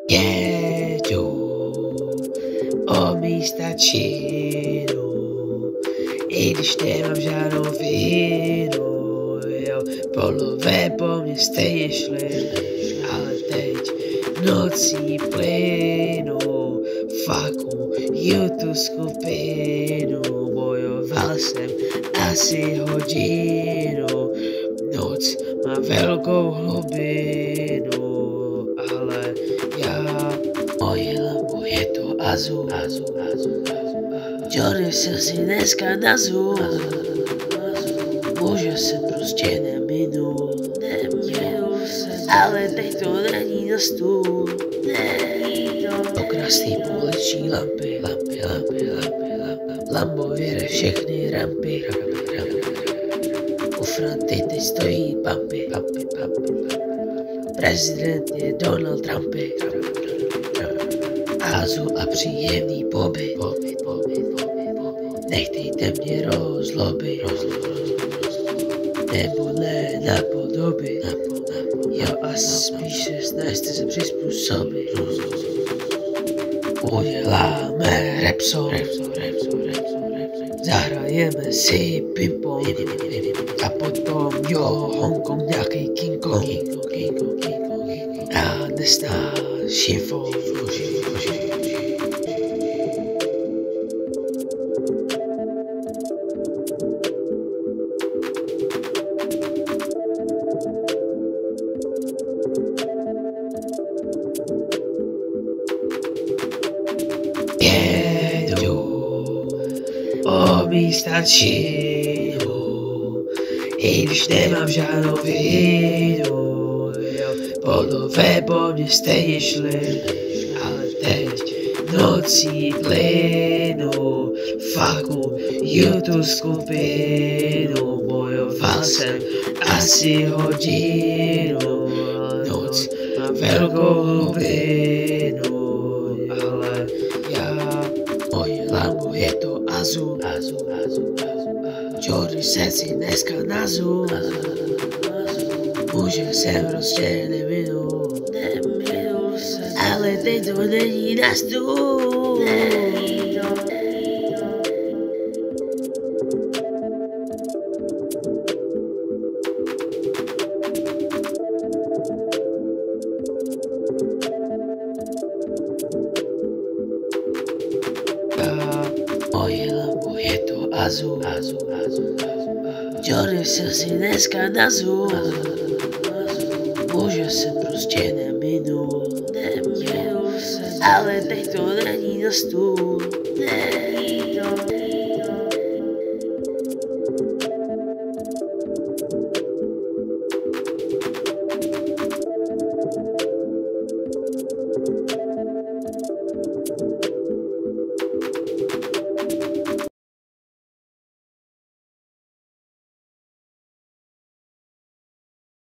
Jedu o místa činu, i když nemám žádnou víru, jo, polové po mě stejně šli, ale teď nocí plynu, fuckuju tu skupinu, bojoval jsem asi hodinu, noc má velkou hlubinu, ale moje lambo je to azul. Jordy jsem si dneska nazul, muže jsem prostě neminul, ale teď to není na stůl. Do krásný pouliční lampy, Lambo věre všechny rampy, u fronty teď stojí pampy, prezident je Donald Trumpy, azul a příjemný pobyt, nechtejte mě rozlobit, nebo ne napodobit, jo a spíše snažte se přizpůsobit. Uděláme rap song, zahrajeme si ping-pong a potom jo, Hongkong, nějaký King Kong a nesnáším fong. Jedu o místa činu, i když nemám žádnou víru, polové po mě stejně šli, ale teď nocí plynu, fuckuju tu skupinu, bojoval jsem asi hodinu, noc má velkou hlubinu, ale moje lambo je to azul. Jordy jsem si dneska nazul, muže jsem prostě neminul, ale teď to není na stůl. Moje lambo je to azul. Jordy jsem si dneska nazul, muže jsem prostě neminul, ale teď to není na stůl.